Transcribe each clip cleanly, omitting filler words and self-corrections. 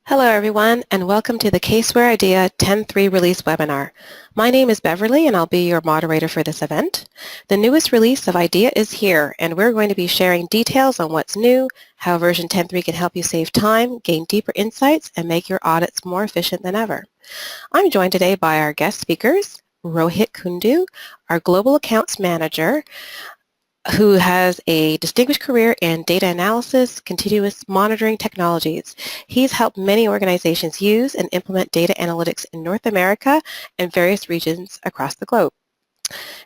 Hello everyone, and welcome to the Caseware IDEA 10.3 release webinar. My name is Beverly and I'll be your moderator for this event. The newest release of IDEA is here, and we're going to be sharing details on what's new, how version 10.3 can help you save time, gain deeper insights, and make your audits more efficient than ever. I'm joined today by our guest speakers, Rohit Kundu, our Global Accounts Manager, who has a distinguished career in data analysis, continuous monitoring technologies. He's helped many organizations use and implement data analytics in North America and various regions across the globe.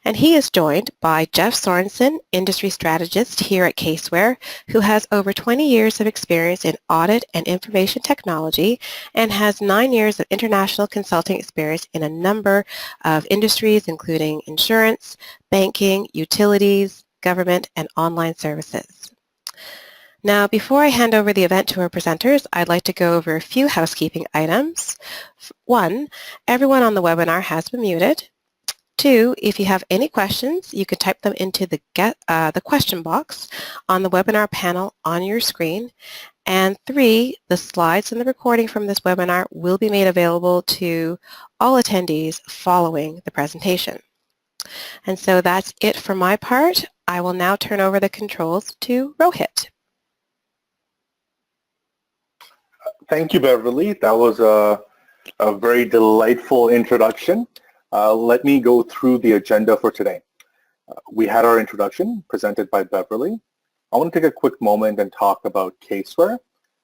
And he is joined by Jeff Sorensen, industry strategist here at Caseware, who has over 20 years of experience in audit and information technology and has 9 years of international consulting experience in a number of industries, including insurance, banking, utilities, government, and online services. Now, before I hand over the event to our presenters, I'd like to go over a few housekeeping items. 1, everyone on the webinar has been muted. 2, if you have any questions, you can type them into the question box on the webinar panel on your screen. And 3, the slides and the recording from this webinar will be made available to all attendees following the presentation. And so that's it for my part. I will now turn over the controls to Rohit. Thank you, Beverly. That was a very delightful introduction. Let me go through the agenda for today. We had our introduction presented by Beverly. I want to take a quick moment and talk about Caseware,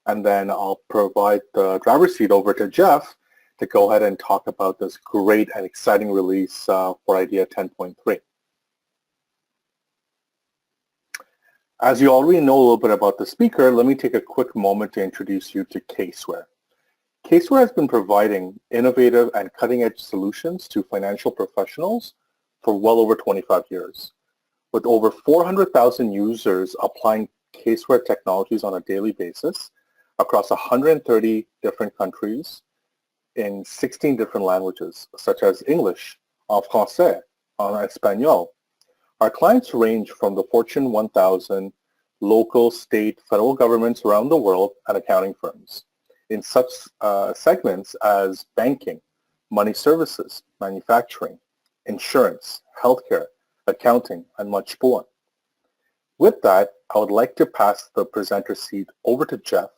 and then I'll provide the driver's seat over to Jeff to go ahead and talk about this great and exciting release for IDEA 10.3. As you already know a little bit about the speaker, let me take a quick moment to introduce you to Caseware. Caseware has been providing innovative and cutting-edge solutions to financial professionals for well over 25 years. With over 400,000 users applying Caseware technologies on a daily basis across 130 different countries in 16 different languages, such as English, en français, en espagnol. Our clients range from the Fortune 1000, local, state, federal governments around the world, and accounting firms in such segments as banking, money services, manufacturing, insurance, healthcare, accounting, and much more. With that, I would like to pass the presenter seat over to Jeff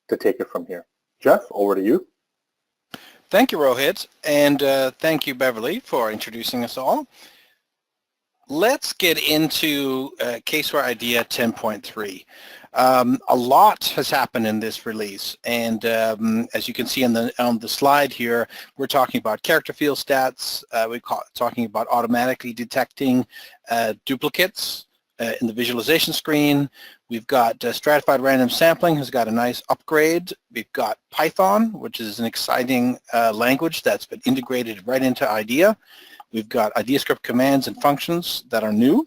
to take it from here. Jeff, over to you. Thank you, Rohit, and thank you, Beverly, for introducing us all. Let's get into Caseware IDEA 10.3. A lot has happened in this release, and as you can see on the slide here, we're talking about character field stats. We're talking about automatically detecting duplicates in the visualization screen. We've got stratified random sampling has got a nice upgrade. We've got Python, which is an exciting language that's been integrated right into IDEA. We've got IdeaScript commands and functions that are new.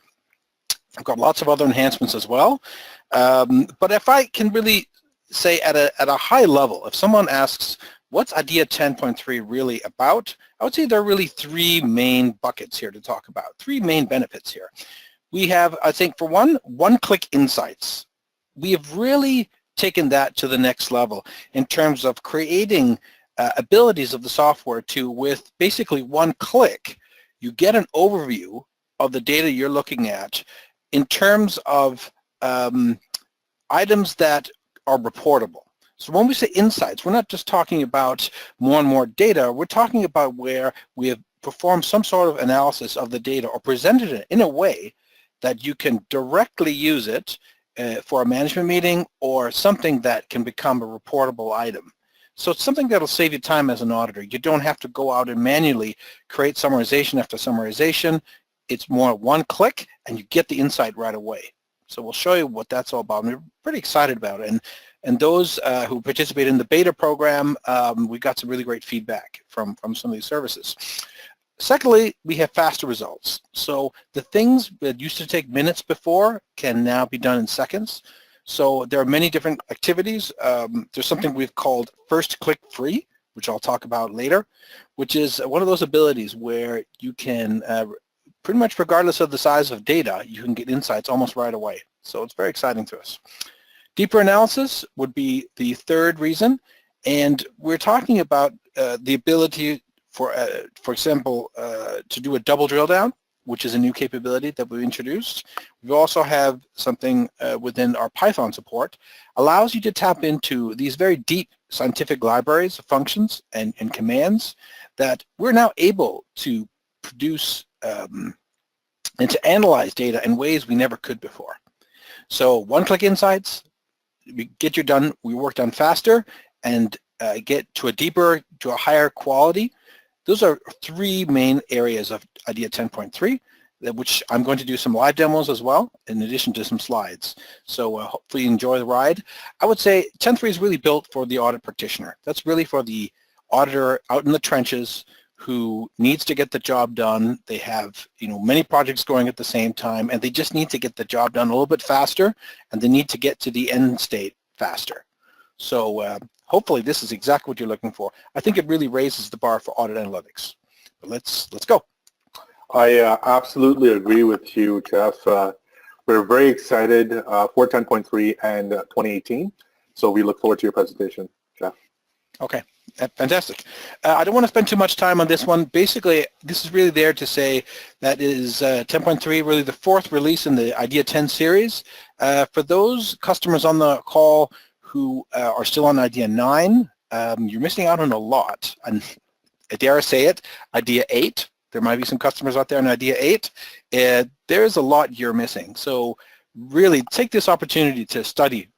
I've got lots of other enhancements as well. But if I can really say at a high level, if someone asks, what's IDEA 10.3 really about? I would say there are really 3 main buckets here to talk about, 3 main benefits here. We have, I think, for one-click insights. We have really taken that to the next level in terms of creating abilities of the software to, with basically one click, you get an overview of the data you're looking at in terms of items that are reportable. So when we say insights, we're not just talking about more and more data, we're talking about where we have performed some sort of analysis of the data or presented it in a way that you can directly use it for a management meeting or something that can become a reportable item. So it's something that'll save you time as an auditor. You don't have to go out and manually create summarization after summarization. It's more one click and you get the insight right away. So we'll show you what that's all about. We're pretty excited about it. And those who participate in the beta program, we got some really great feedback from some of these services. Secondly, we have faster results. So the things that used to take minutes before can now be done in seconds. So there are many different activities. There's something we've called First Click Free, which I'll talk about later, which is one of those abilities where you can, pretty much regardless of the size of data, you can get insights almost right away. So it's very exciting to us. Deeper analysis would be the third reason, And we're talking about the ability for example, to do a double drill down, which is a new capability that we've introduced. We also have something within our Python support, allows you to tap into these very deep scientific libraries of functions and commands that we're now able to produce and to analyze data in ways we never could before. So one-click insights, we get your work done faster and get to a higher quality. Those are three main areas of IDEA 10.3, which I'm going to do some live demos as well, in addition to some slides. So hopefully you enjoy the ride. I would say 10.3 is really built for the audit practitioner. That's really for the auditor out in the trenches who needs to get the job done. They have, many projects going at the same time, and they just need to get the job done a little bit faster, and they need to get to the end state faster. So hopefully this is exactly what you're looking for. I think it really raises the bar for audit analytics. But let's go. I absolutely agree with you, Jeff. We're very excited for 10.3 and 2018. So we look forward to your presentation, Jeff. Okay, fantastic. I don't want to spend too much time on this one. Basically, this is really there to say that is 10.3 really the fourth release in the IDEA 10 series. For those customers on the call who are still on IDEA 9, you're missing out on a lot. And I dare say it, IDEA 8, there might be some customers out there on IDEA 8. There's a lot you're missing. So really take this opportunity to study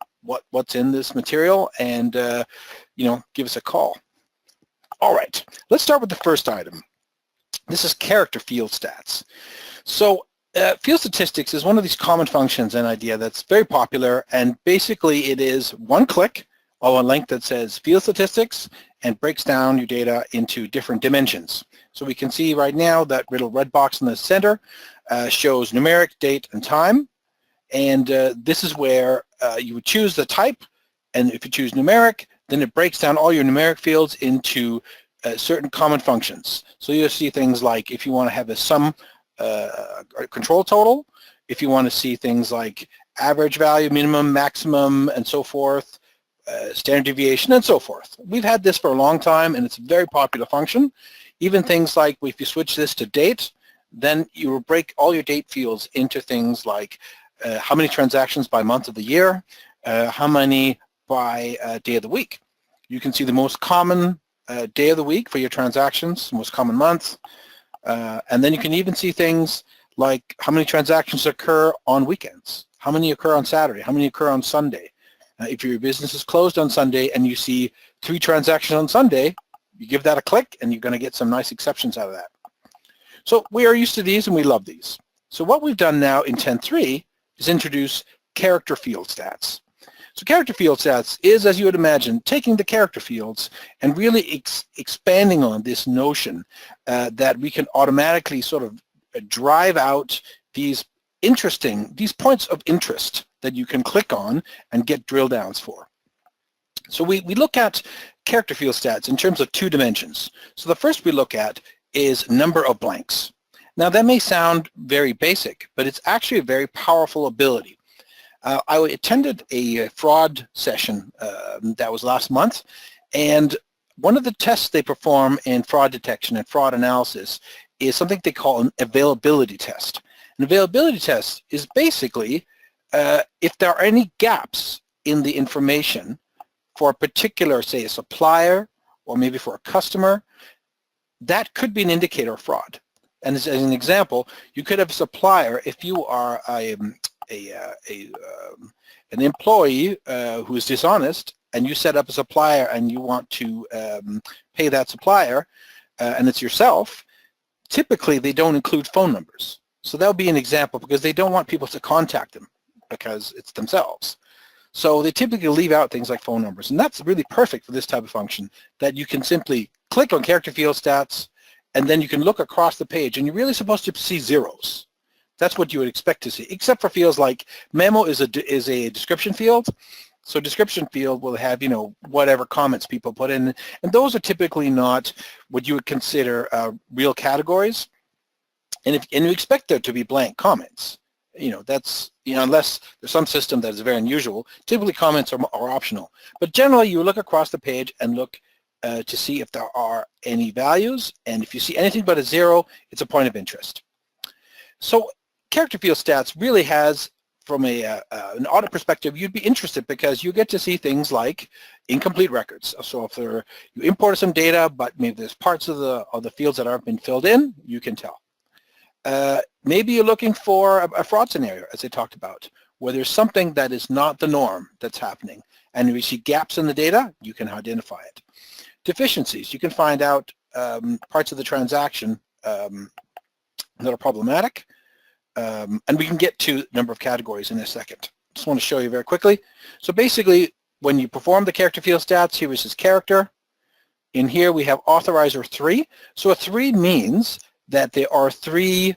what's in this material and give us a call. All right, let's start with the first item. This is character field stats. So field statistics is one of these common functions in IDEA that's very popular, and basically it is one click of a link that says field statistics and breaks down your data into different dimensions. So we can see right now that little red box in the center shows numeric, date, and time, and this is where you would choose the type, and if you choose numeric, then it breaks down all your numeric fields into certain common functions. So you'll see things like if you want to have a sum control total, if you want to see things like average value, minimum, maximum, and so forth, standard deviation, and so forth. We've had this for a long time, and it's a very popular function. Even things like if you switch this to date, then you will break all your date fields into things like how many transactions by month of the year, how many by day of the week. You can see the most common day of the week for your transactions, most common month, and then you can even see things like how many transactions occur on weekends, how many occur on Saturday, how many occur on Sunday. If your business is closed on Sunday and you see 3 transactions on Sunday, you give that a click and you're going to get some nice exceptions out of that. So we are used to these and we love these. So what we've done now in 10.3 is introduce character field stats. So character field stats is, as you would imagine, taking the character fields and really expanding on this notion that we can automatically sort of drive out these points of interest that you can click on and get drill downs for. So we look at character field stats in terms of 2 dimensions. So the first we look at is number of blanks. Now that may sound very basic, but it's actually a very powerful ability. I attended a fraud session that was last month, and one of the tests they perform in fraud detection and fraud analysis is something they call an availability test. An availability test is basically if there are any gaps in the information for a particular, say, a supplier or maybe for a customer, that could be an indicator of fraud. And as an example, you could have a supplier, if you are an employee who is dishonest and you set up a supplier and you want to pay that supplier and it's yourself, typically they don't include phone numbers. So that would be an example because they don't want people to contact them because it's themselves. So they typically leave out things like phone numbers, and that's really perfect for this type of function, that you can simply click on character field stats and then you can look across the page and you're really supposed to see zeros. That's what you would expect to see, except for fields like memo is a description field. So description field will have, whatever comments people put in, and those are typically not what you would consider real categories. And you expect there to be blank comments. that's, unless there's some system that is very unusual, typically comments are optional. But generally, you look across the page and look to see if there are any values. And if you see anything but a 0, it's a point of interest. So character field stats really has, from an audit perspective, you'd be interested because you get to see things like incomplete records. So if you imported some data, but maybe there's parts of the fields that aren't been filled in, you can tell. Maybe you're looking for a fraud scenario, as I talked about, where there's something that is not the norm that's happening. And if you see gaps in the data, you can identify it. Deficiencies, you can find out parts of the transaction that are problematic. And we can get to a number of categories in a second. Just want to show you very quickly. So basically, when you perform the character field stats, here is his character. In here, we have authorizer 3. So a 3 means that there are 3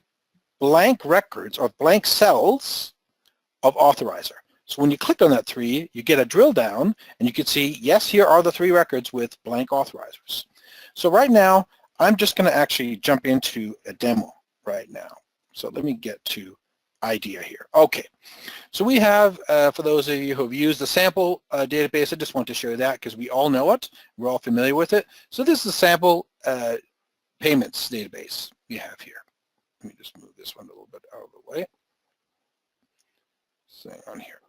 blank records or blank cells of authorizer. So when you click on that 3, you get a drill down, and you can see, yes, here are the 3 records with blank authorizers. So right now, I'm just going to actually jump into a demo right now. So let me get to IDEA here. Okay, so we have, for those of you who have used the sample database, I just want to show you that because we all know it. We're all familiar with it. So this is the sample payments database we have here. Let me just move this one a little bit out of the way. So on here.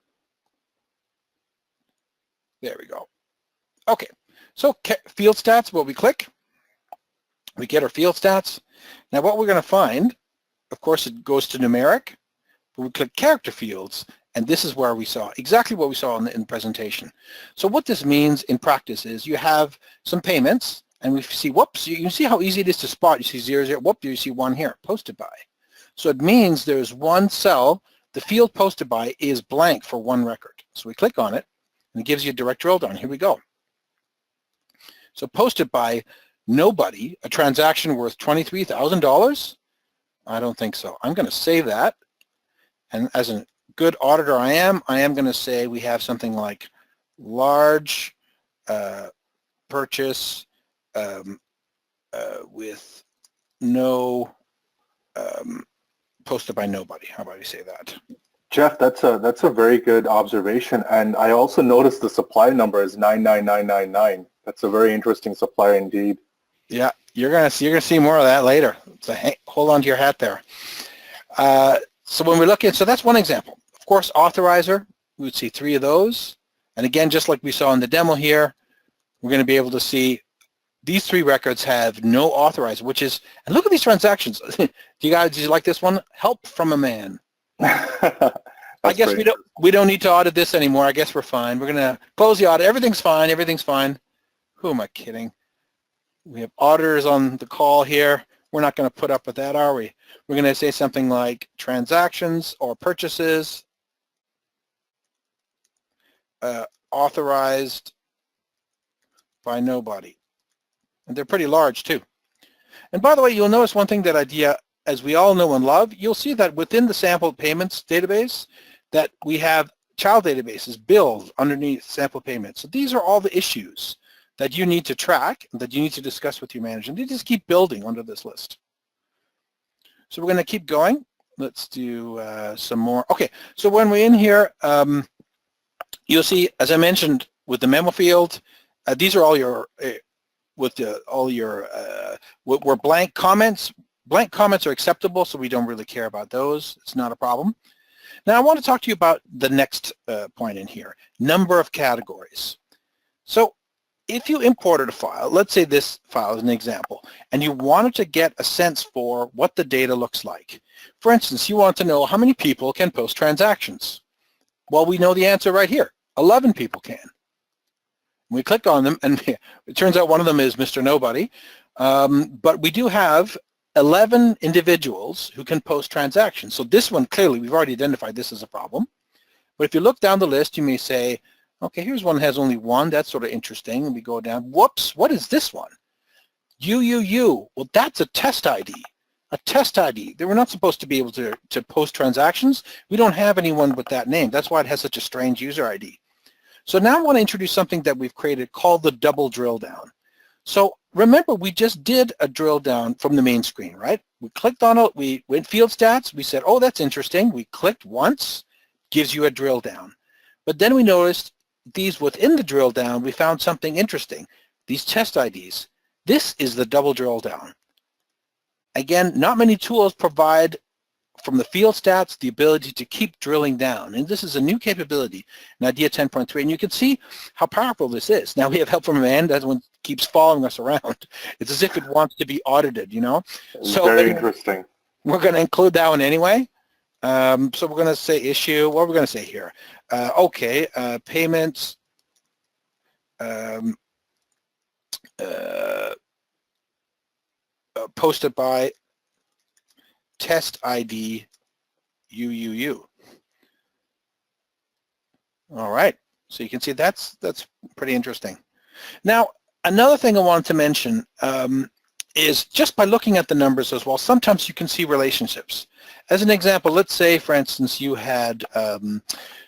There we go. Okay, so field stats, what we click, we get our field stats. Now what we're going to find, of course, it goes to numeric, but we click character fields, and this is where we saw exactly what we saw in the presentation. So what this means in practice is you have some payments, and we see, whoops, you can see how easy it is to spot. You see 0, 0, whoop, you see 1 here, posted by. So it means there's one cell, the field posted by is blank for 1 record. So we click on it, and it gives you a direct drill down. Here we go. So posted by nobody, a transaction worth $23,000? I don't think so. I'm going to save that. And as a good auditor I am going to say we have something like large purchase with no posted by nobody. How about you say that? Jeff, that's a very good observation. And I also noticed the supply number is 99999. That's a very interesting supplier indeed. Yeah, you're gonna see more of that later. So hold on to your hat there. So when we look at, so that's one example. Of course, authorizer, we would see 3 of those. And again, just like we saw in the demo here, we're going to be able to see these 3 records have no authorizer, which is, and look at these transactions. Do you like this one? Help from a man. I guess we don't need to audit this anymore. I guess we're fine. We're going to close the audit. Everything's fine. Everything's fine. Who am I kidding? We have auditors on the call here. We're not going to put up with that, are we? We're going to say something like transactions or purchases authorized by nobody. And they're pretty large too. And by the way, you'll notice one thing that IDEA, as we all know and love, you'll see that within the sample payments database that we have child databases, bills underneath sample payments. So these are all the issues that you need to track, that you need to discuss with your manager. And they just keep building under this list. So we're going to keep going. Let's do some more. Okay, so when we're in here, you'll see, as I mentioned, with the memo field, these are all your, were blank comments. Blank comments are acceptable, so we don't really care about those. It's not a problem. Now I want to talk to you about the next point in here, number of categories. So if you imported a file, let's say this file is an example, and you wanted to get a sense for what the data looks like. For instance, you want to know how many people can post transactions. Well, we know the answer right here. 11 people can. We click on them, and it turns out one of them is Mr. Nobody, but we do have 11 individuals who can post transactions. So this one, clearly, we've already identified this as a problem. But if you look down the list, you may say, okay, here's one that has only 1. That's sort of interesting. And we go down, whoops, what is this one? Well, that's a test ID. A test ID. They were not supposed to be able to post transactions. We don't have anyone with that name. That's why it has such a strange user ID. So now I want to introduce something that we've created called the double drill down. So remember, we just did a drill down from the main screen, right? We clicked on it, we went field stats, we said, oh, that's interesting. We clicked once, gives you a drill down. But then we noticed these within the drill down, we found something interesting. These test IDs. This is the double drill down. Again, not many tools provide from the field stats the ability to keep drilling down. And this is a new capability in IDEA 10.3. And you can see how powerful this is. Now we have help from Amanda. That one keeps following us around. It's as if it wants to be audited, you know? So very interesting. We're going to include that one anyway. So we're going to say issue. What are we going to say here? Okay, payments. Posted by test ID UUU. All right, so you can see that's pretty interesting. Now, another thing I wanted to mention is just by looking at the numbers as well, sometimes you can see relationships. As an example, let's say, for instance, you had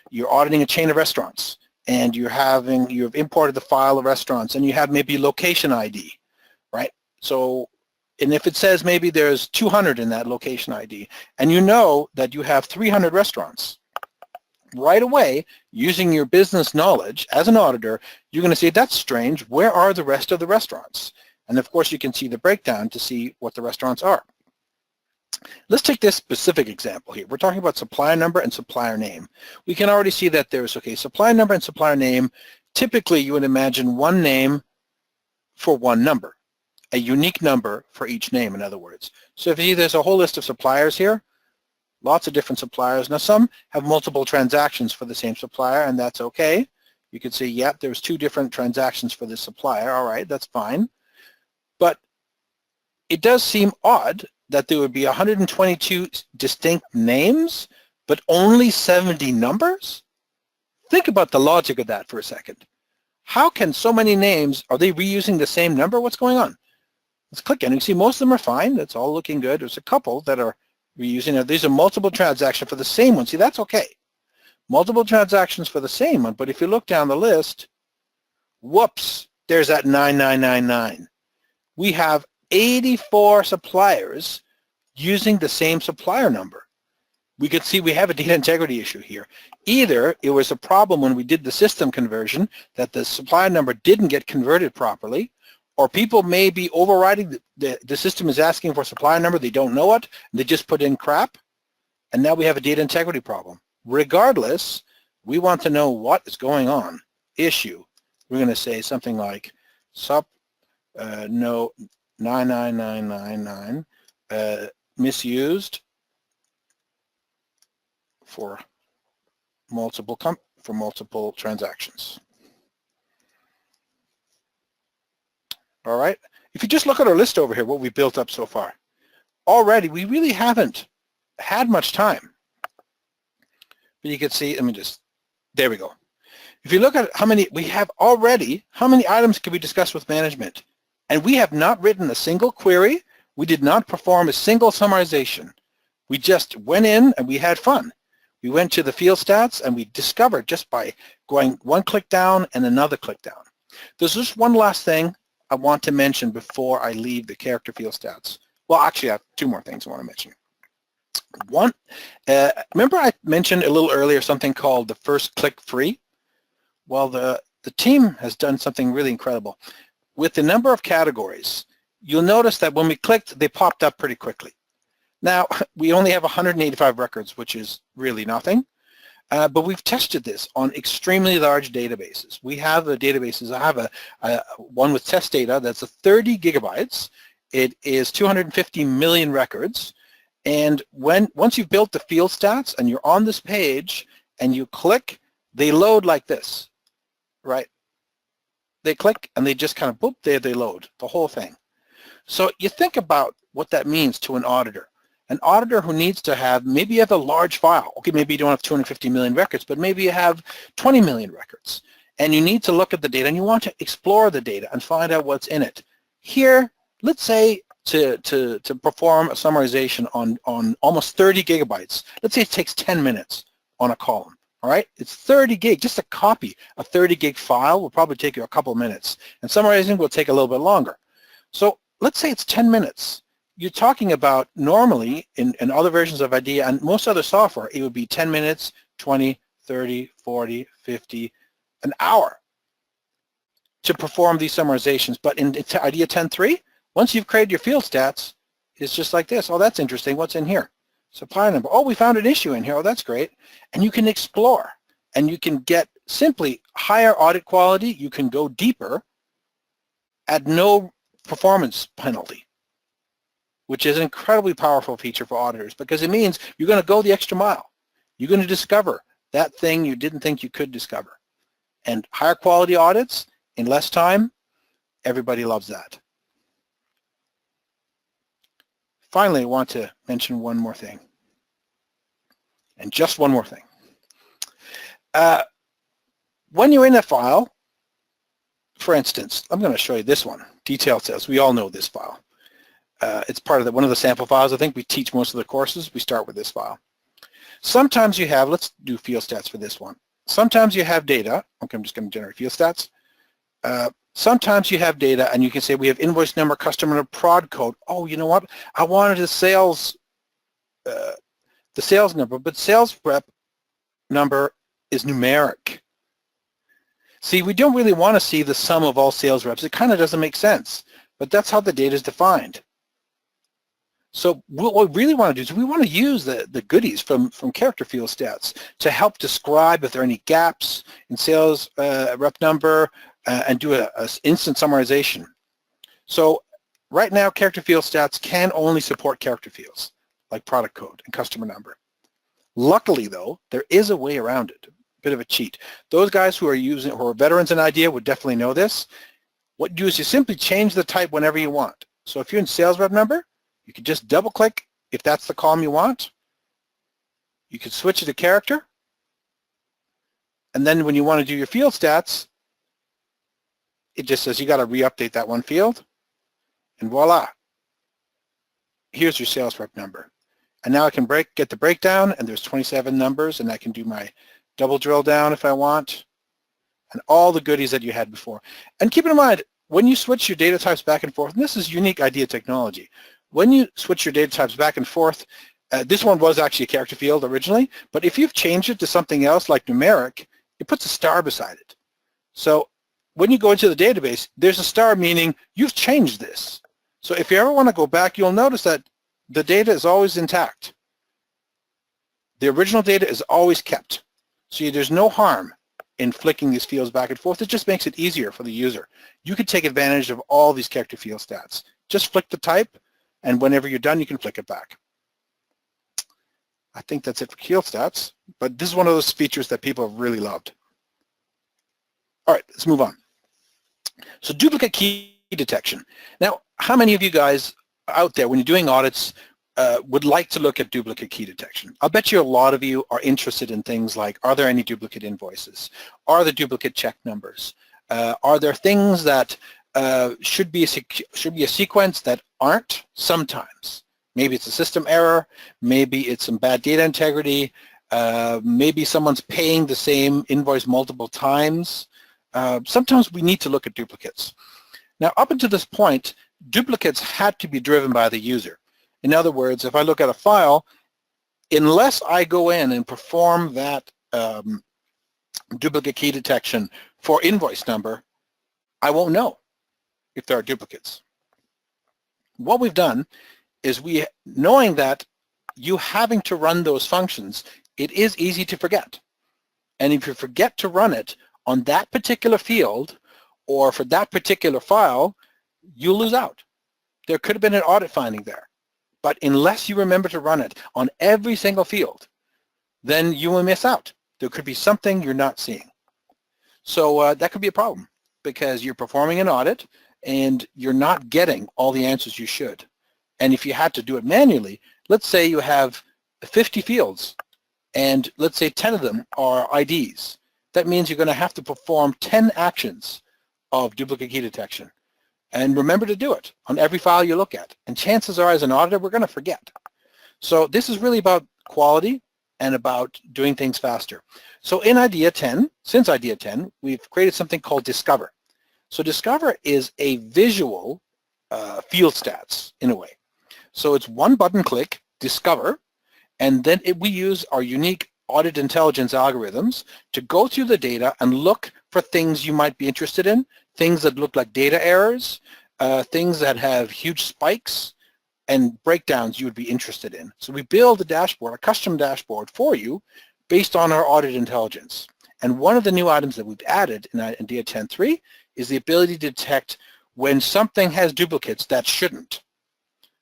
you're auditing a chain of restaurants, and you've imported the file of restaurants, and you have maybe location ID, right? So, and if it says maybe there's 200 in that location ID, and you know that you have 300 restaurants, right away, using your business knowledge as an auditor, you're going to say, that's strange, where are the rest of the restaurants? And of course, you can see the breakdown to see what the restaurants are. Let's take this specific example here. We're talking about supplier number and supplier name. We can already see that there's, okay, supplier number and supplier name. Typically, you would imagine one name for one number, a unique number for each name, in other words. So if you see there's a whole list of suppliers here, lots of different suppliers. Now, some have multiple transactions for the same supplier, and that's okay. You could say, yeah, there's 2 different transactions for this supplier. All right, that's fine. But it does seem odd that there would be 122 distinct names, but only 70 numbers? Think about the logic of that for a second. How can so many names, are they reusing the same number? What's going on? Let's click and you see most of them are fine. That's all looking good. There's a couple that are reusing it. These are multiple transactions for the same one. See, that's okay. Multiple transactions for the same one, but if you look down the list, whoops, there's that 9999. We have 84 suppliers using the same supplier number. We could see we have a data integrity issue here. Either it was a problem when we did the system conversion that the supplier number didn't get converted properly, or people may be overriding, the system is asking for a supplier number, they don't know it, they just put in crap, and now we have a data integrity problem. Regardless, we want to know what is going on. Issue, we're going to say something like no 99999 misused for multiple transactions. All right. If you just look at our list over here, what we built up so far, already we really haven't had much time. But you can see, let me just, there we go. If you look at how many we have already, how many items can we discuss with management? And we have not written a single query. We did not perform a single summarization. We just went in and we had fun. We went to the field stats and we discovered just by going one click down and another click down. There's just one last thing I want to mention before I leave the character field stats. Well, actually, I have 2 more things I want to mention. One, remember I mentioned a little earlier something called the first click free? Well, the team has done something really incredible. With the number of categories, you'll notice that when we clicked, they popped up pretty quickly. Now, we only have 185 records, which is really nothing, but we've tested this on extremely large databases. We have the databases. I have one with test data that's 30 gigabytes. It is 250 million records. And once you've built the field stats and you're on this page and you click, they load like this, right? They click and they just kind of, boop, there they load, the whole thing. So you think about what that means to an auditor. An auditor who needs to have, maybe you have a large file. Okay, maybe you don't have 250 million records, but maybe you have 20 million records. And you need to look at the data and you want to explore the data and find out what's in it. Here, let's say to perform a summarization on almost 30 gigabytes, let's say it takes 10 minutes on a column, all right? It's 30 gig, just a copy. A 30 gig file will probably take you a couple of minutes, and summarizing will take a little bit longer. So let's say it's 10 minutes. You're talking about normally in other versions of IDEA and most other software, it would be 10 minutes, 20, 30, 40, 50, an hour to perform these summarizations. But in IDEA 10.3, once you've created your field stats, it's just like this. Oh, that's interesting. What's in here? Supplier number. Oh, we found an issue in here. Oh, that's great. And you can explore, and you can get simply higher audit quality. You can go deeper at no performance penalty, which is an incredibly powerful feature for auditors, because it means you're going to go the extra mile. You're going to discover that thing you didn't think you could discover. And higher quality audits in less time, everybody loves that. Finally, I want to mention one more thing, and just one more thing. When you're in a file, for instance, I'm going to show you this one, detailed sales. We all know this file. It's part of one of the sample files. I think we teach most of the courses. We start with this file. Sometimes you have, let's do field stats for this one. Sometimes you have data. Okay, I'm just going to generate field stats. Sometimes you have data and you can say we have invoice number, customer number, prod code. Oh, you know what? I wanted the sales number, but sales rep number is numeric. See, we don't really want to see the sum of all sales reps. It kind of doesn't make sense, but that's how the data is defined. So what we really want to do is we want to use the goodies from character field stats to help describe if there are any gaps in sales rep number and do a instant summarization. So right now, character field stats can only support character fields like product code and customer number. Luckily, though, there is a way around it, a bit of a cheat. Those guys who are veterans in IDEA would definitely know this. What you do is you simply change the type whenever you want. So if you're in sales rep number, you can just double click if that's the column you want. You can switch it to character. And then when you want to do your field stats, it just says you got to re-update that one field. And voila. Here's your sales rep number. And now I can get the breakdown, and there's 27 numbers, and I can do my double drill down if I want, and all the goodies that you had before. And keep in mind, when you switch your data types back and forth, and this is unique IDEA technology, when you switch your data types back and forth, this one was actually a character field originally, but if you've changed it to something else like numeric, it puts a star beside it. So when you go into the database, there's a star meaning you've changed this. So if you ever want to go back, you'll notice that the data is always intact. The original data is always kept. So there's no harm in flicking these fields back and forth. It just makes it easier for the user. You can take advantage of all these character field stats. Just flick the type, and whenever you're done, you can flick it back. I think that's it for field stats, but this is one of those features that people have really loved. All right, let's move on. So duplicate key detection. Now, how many of you guys out there, when you're doing audits, would like to look at duplicate key detection? I'll bet you a lot of you are interested in things like, are there any duplicate invoices? Are there duplicate check numbers? Are there things that should be a sequence that aren't sometimes? Maybe it's a system error, maybe it's some bad data integrity, maybe someone's paying the same invoice multiple times. Sometimes we need to look at duplicates. Now, up until this point, duplicates had to be driven by the user. In other words, if I look at a file, unless I go in and perform that duplicate key detection for invoice number, I won't know if there are duplicates. What we've done is knowing that you having to run those functions, it is easy to forget. And if you forget to run it on that particular field or for that particular file, you'll lose out. There could have been an audit finding there. But unless you remember to run it on every single field, then you will miss out. There could be something you're not seeing. So that could be a problem because you're performing an audit and you're not getting all the answers you should. And if you had to do it manually, let's say you have 50 fields and let's say 10 of them are IDs. That means you're going to have to perform 10 actions of duplicate key detection. And remember to do it on every file you look at. And chances are, as an auditor, we're going to forget. So this is really about quality and about doing things faster. So in IDEA 10, since IDEA 10, we've created something called Discover. So Discover is a visual field stats in a way. So it's one button click, Discover, and then we use our unique audit intelligence algorithms to go through the data and look for things you might be interested in, things that look like data errors, things that have huge spikes, and breakdowns you would be interested in. So we build a dashboard, a custom dashboard for you based on our audit intelligence. And one of the new items that we've added in IDEA 10.3 is the ability to detect when something has duplicates that shouldn't.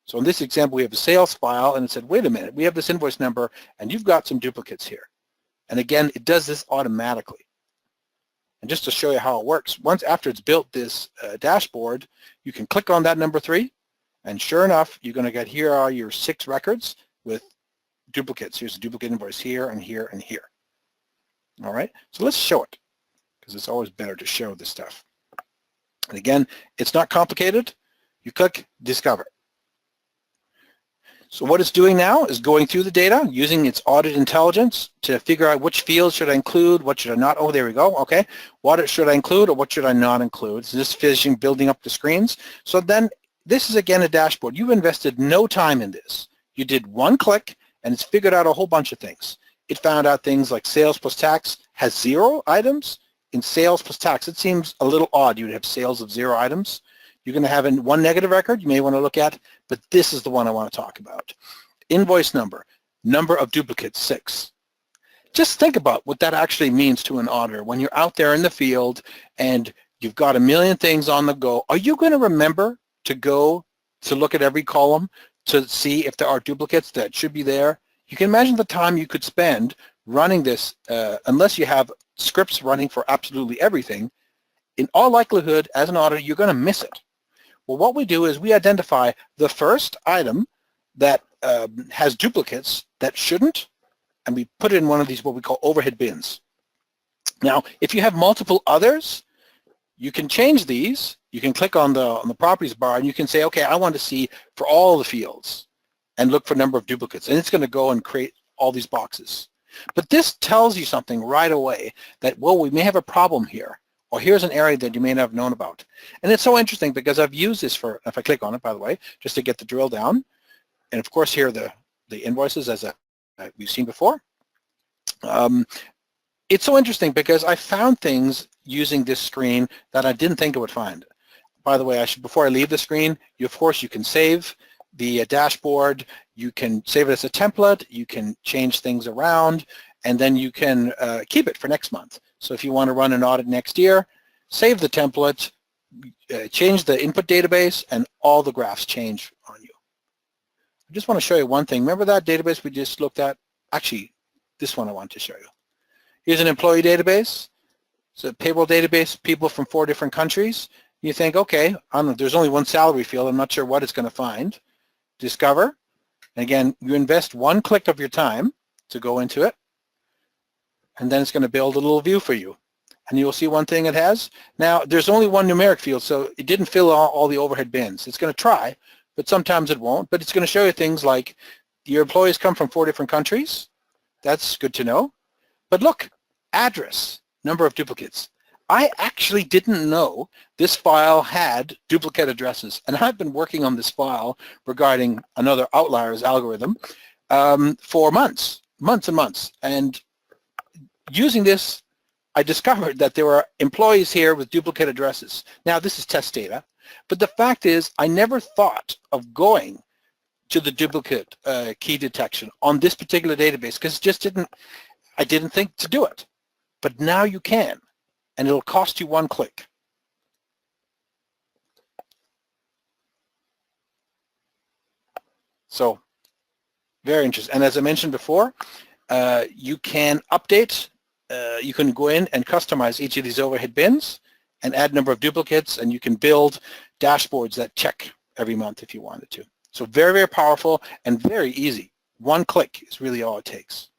So in this example, we have a sales file, and it said, wait a minute, we have this invoice number, and you've got some duplicates here. And again, it does this automatically. And just to show you how it works, once after it's built this dashboard, you can click on that number 3, and sure enough, you're going to get, here are your 6 records with duplicates. Here's a duplicate invoice here and here and here. All right, so let's show it, because it's always better to show this stuff. And again, it's not complicated. You click Discover. So what it's doing now is going through the data, using its audit intelligence to figure out which fields should I include, what should I not. Oh, there we go. Okay, what should I include or what should I not include? So this finishing building up the screens. So then this is again a dashboard. You've invested no time in this. You did one click and it's figured out a whole bunch of things. It found out things like sales plus tax has 0 items. In sales plus tax, it seems a little odd you would have sales of 0 items. You're going to have one negative record you may want to look at, but this is the one I want to talk about. Invoice number, number of duplicates, 6. Just think about what that actually means to an auditor when you're out there in the field and you've got a million things on the go. Are you going to remember to go to look at every column to see if there are duplicates that should be there? You can imagine the time you could spend running this, unless you have scripts running for absolutely everything. In all likelihood, as an auditor, you're going to miss it. Well, what we do is we identify the first item that has duplicates that shouldn't, and we put it in one of these what we call overhead bins. Now, if you have multiple others, you can change these. You can click on the properties bar, and you can say, okay, I want to see for all the fields and look for number of duplicates, and it's going to go and create all these boxes. But this tells you something right away that, well, we may have a problem here, or here's an area that you may not have known about. And it's so interesting because I've used this for, if I click on it, by the way, just to get the drill down. And of course, here are the invoices as we've seen before. It's so interesting because I found things using this screen that I didn't think I would find. By the way, before I leave the screen, of course, you can save the dashboard. You can save it as a template. You can change things around, and then you can keep it for next month. So if you want to run an audit next year, save the template, change the input database, and all the graphs change on you. I just want to show you one thing. Remember that database we just looked at? Actually, this one I want to show you. Here's an employee database. It's a payroll database, people from 4 different countries. You think, okay, I don't know, there's only one salary field. I'm not sure what it's going to find. Discover. And again, you invest one click of your time to go into it, and then it's going to build a little view for you. And you'll see one thing it has. Now, there's only one numeric field, so it didn't fill all the overhead bins. It's going to try, but sometimes it won't. But it's going to show you things like your employees come from 4 different countries. That's good to know. But look, address, number of duplicates. I actually didn't know this file had duplicate addresses, and I've been working on this file regarding another outliers algorithm for months and months. And using this, I discovered that there were employees here with duplicate addresses. Now, this is test data, but the fact is I never thought of going to the duplicate key detection on this particular database because I didn't think to do it. But now you can, and it'll cost you one click. So very interesting. And as I mentioned before, you can update, you can go in and customize each of these overhead bins and add number of duplicates, and you can build dashboards that check every month if you wanted to. So very, very powerful and very easy. One click is really all it takes.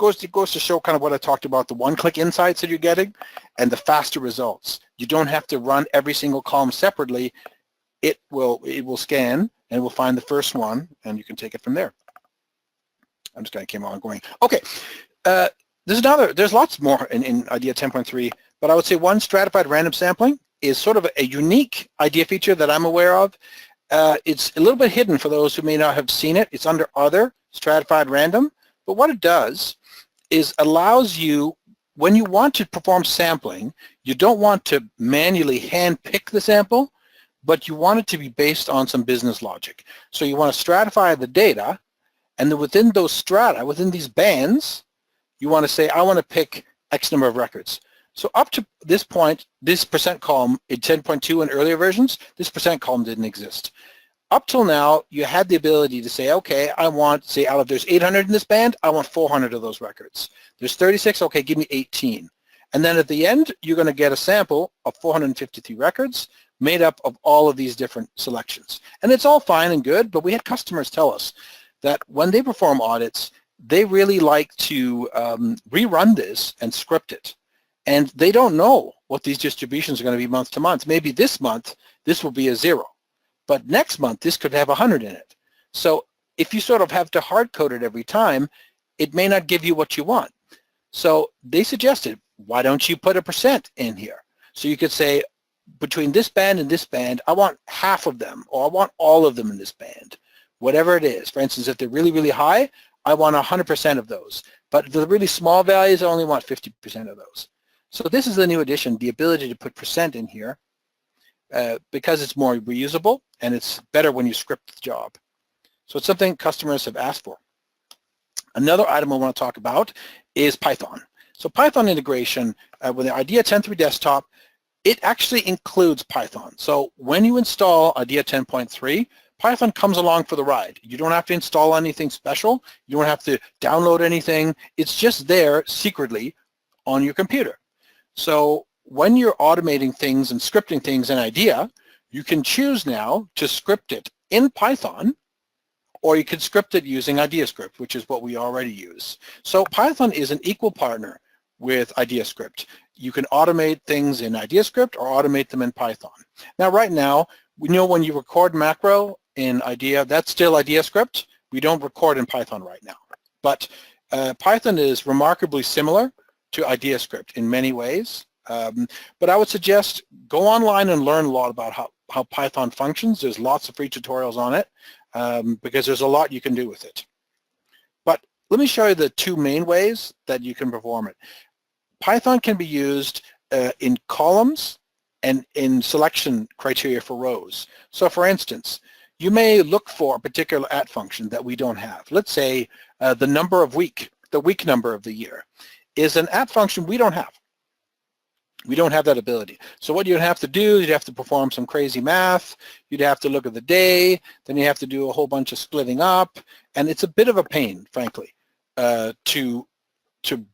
It goes to show kind of what I talked about, the one-click insights that you're getting and the faster results. You don't have to run every single column separately. It will scan and it will find the first one, and you can take it from there. I'm just going to keep on going. Okay, there's lots more in IDEA 10.3, but I would say one, stratified random sampling, is sort of a unique IDEA feature that I'm aware of. It's a little bit hidden for those who may not have seen it. It's under Other, Stratified Random, but what it does is allows you, when you want to perform sampling, you don't want to manually hand pick the sample, but you want it to be based on some business logic. So you want to stratify the data, and then within those strata, within these bands, you want to say, I want to pick X number of records. So up to this point, this percent column in 10.2 and earlier versions, this percent column didn't exist. Up till now, you had the ability to say, okay, I want, say, out of there's 800 in this band, I want 400 of those records. There's 36, okay, give me 18. And then at the end, you're going to get a sample of 453 records made up of all of these different selections. And it's all fine and good, but we had customers tell us that when they perform audits, they really like to rerun this and script it. And they don't know what these distributions are going to be month to month. Maybe this month, this will be a 0. But next month, this could have 100 in it. So if you sort of have to hard code it every time, it may not give you what you want. So they suggested, why don't you put a percent in here? So you could say, between this band and this band, I want half of them, or I want all of them in this band, whatever it is. For instance, if they're really, really high, I want 100% of those. But the really small values, I only want 50% of those. So this is the new addition, the ability to put percent in here, because it's more reusable and it's better when you script the job. So it's something customers have asked for. Another item I want to talk about is Python. So Python integration with the IDEA 10.3 desktop, it actually includes Python. So when you install IDEA 10.3, Python comes along for the ride. You don't have to install anything special. You don't have to download anything. It's just there secretly on your computer. So when you're automating things and scripting things in IDEA, you can choose now to script it in Python, or you can script it using IdeaScript, which is what we already use. So Python is an equal partner with IdeaScript. You can automate things in IdeaScript or automate them in Python. Now, right now, we know when you record macro in IDEA, that's still IdeaScript. We don't record in Python right now. But Python is remarkably similar to IdeaScript in many ways. But I would suggest go online and learn a lot about how Python functions. There's lots of free tutorials on it because there's a lot you can do with it. But let me show you the two main ways that you can perform it. Python can be used in columns and in selection criteria for rows. So for instance, you may look for a particular @, function that we don't have. Let's say the number of week, the week number of the year, is an @ function we don't have. We don't have that ability. So what you'd have to do, you'd have to perform some crazy math, you'd have to look at the day, then you have to do a whole bunch of splitting up, and it's a bit of a pain, frankly, to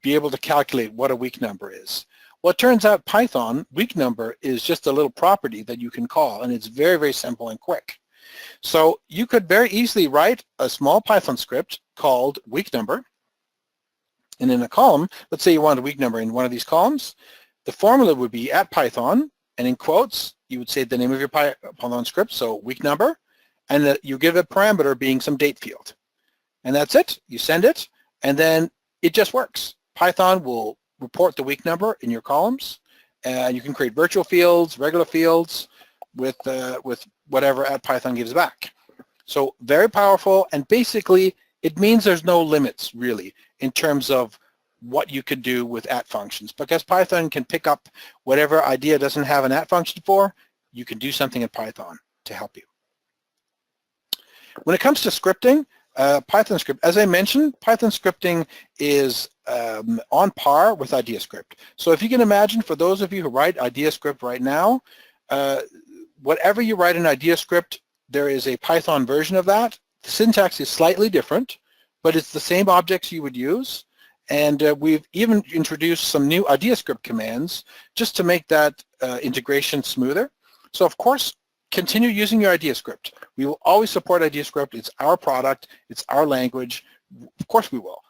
be able to calculate what a week number is. Well, it turns out Python, week number, is just a little property that you can call, and it's very, very simple and quick. So you could very easily write a small Python script called week number, and in a column, let's say you want a week number in one of these columns, the formula would be @Python, and in quotes, you would say the name of your Python script, so week number, and that you give a parameter being some date field. And that's it. You send it, and then it just works. Python will report the week number in your columns, and you can create virtual fields, regular fields, with whatever @Python gives back. So very powerful, and basically it means there's no limits really in terms of what you could do with @ functions, because Python can pick up whatever IDEA doesn't have an @ function for. You can do something in Python to help you. When it comes to scripting, Python script, as I mentioned, Python scripting is on par with IdeaScript. So if you can imagine, for those of you who write IdeaScript right now, whatever you write in IdeaScript, there is a Python version of that. The syntax is slightly different, but it's the same objects you would use. And we've even introduced some new IdeaScript commands just to make that integration smoother. So of course, continue using your IdeaScript. We will always support IdeaScript. It's our product. It's our language. Of course we will.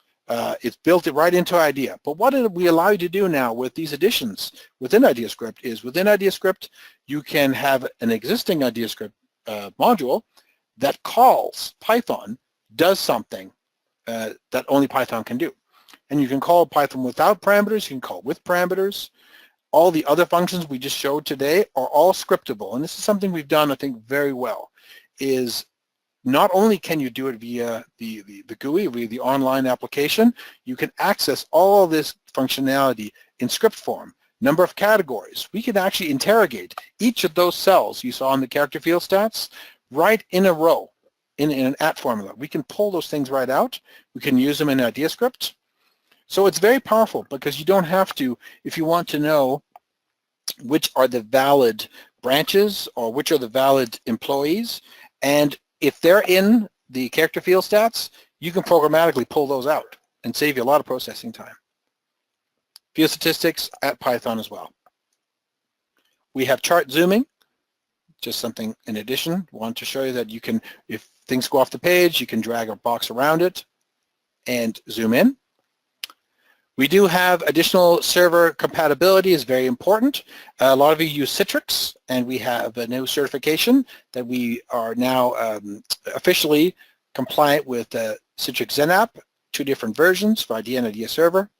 It's built right into IDEA. But what we allow you to do now with these additions within IdeaScript is within IdeaScript, you can have an existing IdeaScript module that calls Python, does something that only Python can do. And you can call Python without parameters, you can call with parameters. All the other functions we just showed today are all scriptable, and this is something we've done, I think, very well, is not only can you do it via the GUI, via the online application, you can access all this functionality in script form. Number of categories. We can actually interrogate each of those cells you saw in the character field stats right in a row in an @ formula. We can pull those things right out. We can use them in IdeaScript. So it's very powerful because you don't have to, if you want to know which are the valid branches or which are the valid employees, and if they're in the character field stats, you can programmatically pull those out and save you a lot of processing time. Field statistics @ Python as well. We have chart zooming, just something in addition. Want to show you that you can, if things go off the page, you can drag a box around it and zoom in. We do have additional server compatibility, is very important. A lot of you use Citrix, and we have a new certification that we are now officially compliant with Citrix XenApp, 2 different versions for IDEA and IDEA Server.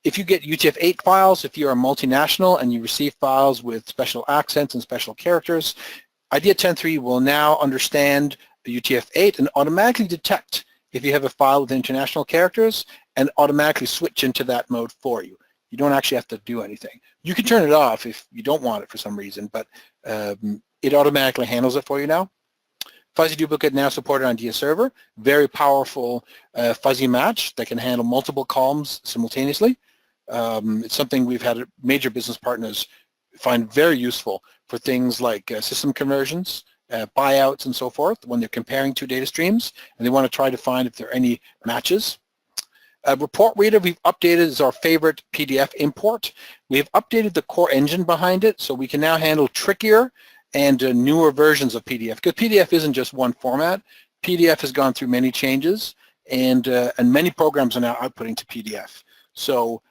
If you get UTF-8 files, if you're a multinational and you receive files with special accents and special characters, IDEA 10.3 will now understand the UTF-8 and automatically detect if you have a file with international characters and automatically switch into that mode for you. You don't actually have to do anything. You can turn it off if you don't want it for some reason, but it automatically handles it for you now. Fuzzy duplicate now supported on IDEA Server. Very powerful fuzzy match that can handle multiple columns simultaneously. It's something we've had major business partners find very useful for things like system conversions, buyouts and so forth when they're comparing 2 data streams and they want to try to find if there are any matches. Report Reader we've updated is our favorite PDF import. We've updated the core engine behind it so we can now handle trickier and newer versions of PDF, because PDF isn't just one format. PDF has gone through many changes, and many programs are now outputting to PDF. So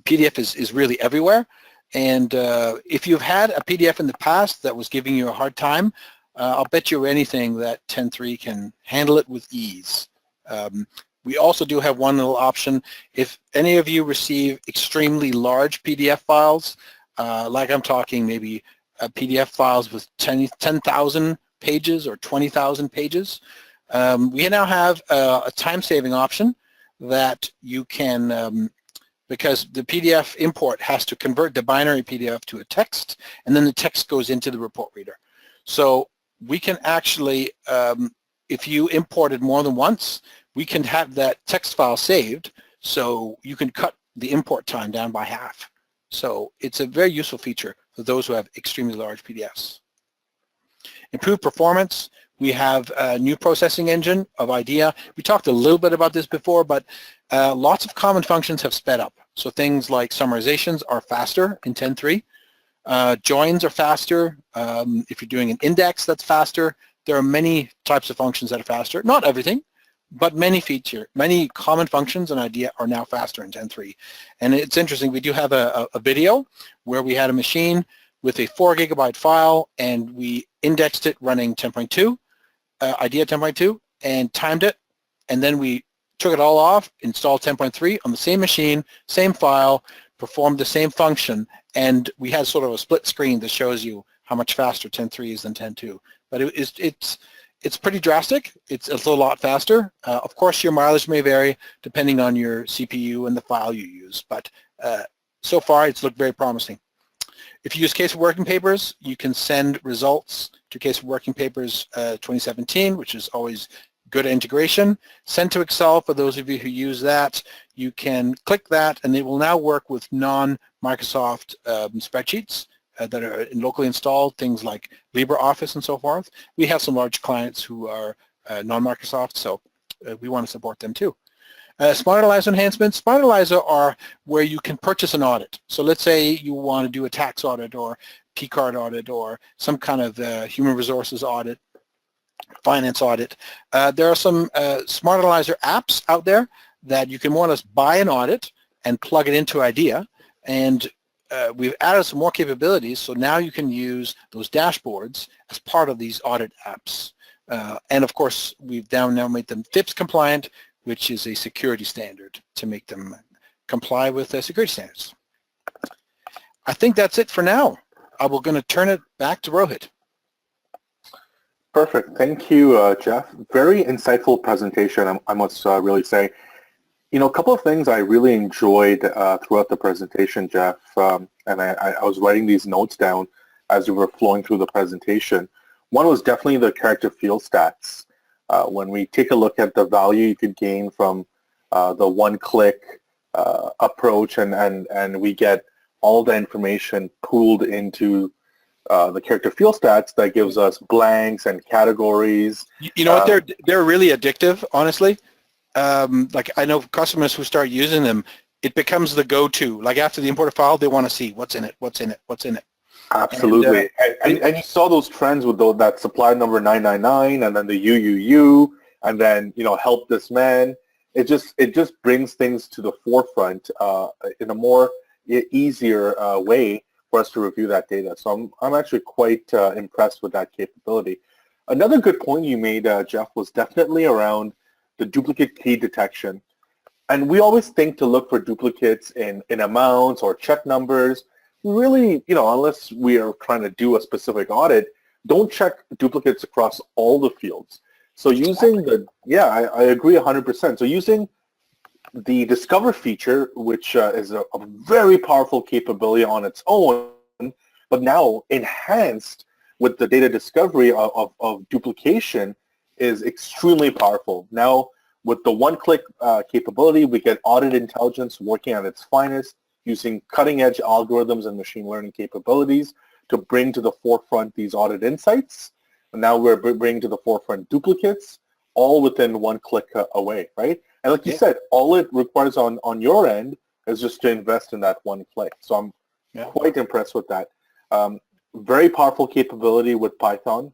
PDF is really everywhere. And if you've had a PDF in the past that was giving you a hard time, I'll bet you anything that 10.3 can handle it with ease. We also do have one little option. If any of you receive extremely large PDF files, like I'm talking maybe PDF files with 10,000 pages or 20,000 pages, we now have a time-saving option that you can, because the PDF import has to convert the binary PDF to a text, and then the text goes into the report reader. So we can actually, if you imported more than once, we can have that text file saved, so you can cut the import time down by half. So it's a very useful feature for those who have extremely large PDFs. Improved performance. We have a new processing engine of IDEA. We talked a little bit about this before, but lots of common functions have sped up. So things like summarizations are faster in 10.3. Joins are faster. If you're doing an index, that's faster. There are many types of functions that are faster. Not everything, but many common functions in IDEA are now faster in 10.3. And it's interesting, we do have a video where we had a machine with a 4 GB file and we indexed it running 10.2, IDEA 10.2, and timed it, and then we took it all off, installed 10.3 on the same machine, same file, performed the same function, and we had sort of a split screen that shows you how much faster 10.3 is than 10.2. But it's pretty drastic. It's a lot faster. Of course, your mileage may vary depending on your CPU and the file you use, but so far it's looked very promising. If you use Case for Working Papers, you can send results to Case for Working Papers 2017, which is always good integration. Send to Excel, for those of you who use that, you can click that and it will now work with non-Microsoft spreadsheets that are locally installed, things like LibreOffice and so forth. We have some large clients who are non-Microsoft, so we want to support them too. SmartAnalyzer enhancements. SmartAnalyzer are where you can purchase an audit. So let's say you want to do a tax audit or P-card audit or some kind of human resources audit, finance audit. There are some SmartAnalyzer apps out there that you can more or less buy an audit and plug it into IDEA, and we've added some more capabilities, so now you can use those dashboards as part of these audit apps. And of course, we've now made them FIPS compliant, which is a security standard to make them comply with the security standards. I think that's it for now. I will going to turn it back to Rohit. Perfect. Thank you, Jeff. Very insightful presentation, I must really say. You know, a couple of things I really enjoyed throughout the presentation, Jeff, and I was writing these notes down as we were flowing through the presentation. One was definitely the character field stats. When we take a look at the value you could gain from the one-click approach, and we get all the information pooled into the character field stats, that gives us blanks and categories. You know what? They're really addictive, honestly. Like I know customers who start using them, it becomes the go-to. Like after the imported file, they want to see what's in it, what's in it, what's in it. Absolutely. And you saw those trends with that supplier number 999, and then the UUU, and then, you know, help this man. It just brings things to the forefront in a more easier way for us to review that data. So I'm actually quite impressed with that capability. Another good point you made, Jeff, was definitely around the duplicate key detection. And we always think to look for duplicates in amounts or check numbers. Really, you know, unless we are trying to do a specific audit, don't check duplicates across all the fields. So using I agree 100%. So using the Discover feature, which is a very powerful capability on its own, but now enhanced with the data discovery of duplication, is extremely powerful. Now, with the one-click capability, we get audit intelligence working at its finest, using cutting-edge algorithms and machine learning capabilities to bring to the forefront these audit insights. And now we're bringing to the forefront duplicates, all within one click away, right? And like you said, all it requires on your end is just to invest in that one click. So I'm quite impressed with that. Very powerful capability with Python.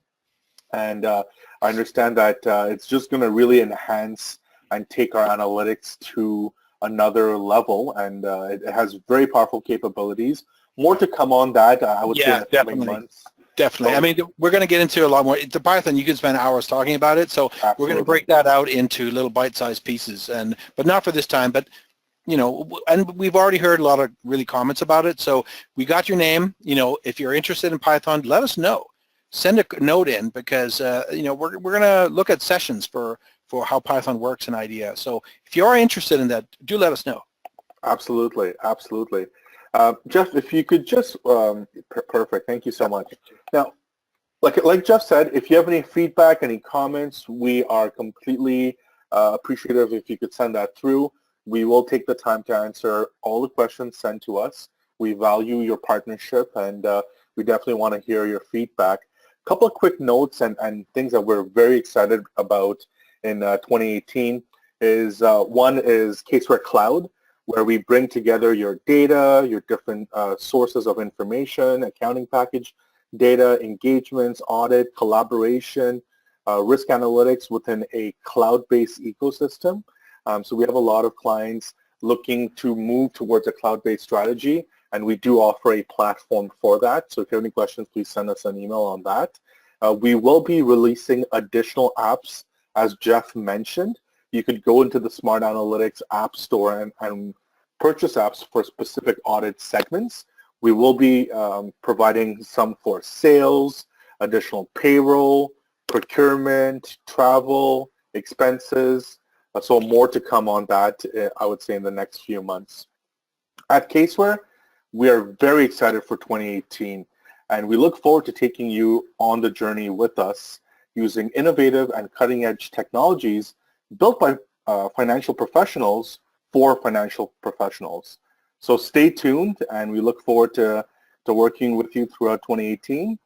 And I understand that it's just going to really enhance and take our analytics to another level, and it has very powerful capabilities. More to come on that, I would say, in the coming months. Definitely. So, I mean, we're going to get into a lot more. The Python, you can spend hours talking about it, so absolutely. We're going to break that out into little bite-sized pieces, but not for this time. But, you know, and we've already heard a lot of really comments about it, so we got your name. You know, if you're interested in Python, let us know. Send a note in, because, you know, we're going to look at sessions for how Python works in IDEA. So if you are interested in that, do let us know. Absolutely, absolutely. Jeff, if you could just, perfect, thank you so much. Now, like Jeff said, if you have any feedback, any comments, we are completely appreciative if you could send that through. We will take the time to answer all the questions sent to us. We value your partnership, and we definitely want to hear your feedback. A couple of quick notes and things that we're very excited about in 2018 is one is Caseware Cloud, where we bring together your data, your different sources of information, accounting package data, engagements, audit, collaboration, risk analytics within a cloud-based ecosystem. So we have a lot of clients looking to move towards a cloud-based strategy, and we do offer a platform for that. So if you have any questions, please send us an email on that. We will be releasing additional apps, as Jeff mentioned. You could go into the Smart Analytics App Store and purchase apps for specific audit segments. We will be providing some for sales, additional payroll, procurement, travel, expenses. So more to come on that, I would say, in the next few months. At Caseware, we are very excited for 2018, and we look forward to taking you on the journey with us using innovative and cutting-edge technologies built by financial professionals for financial professionals. So stay tuned, and we look forward to working with you throughout 2018.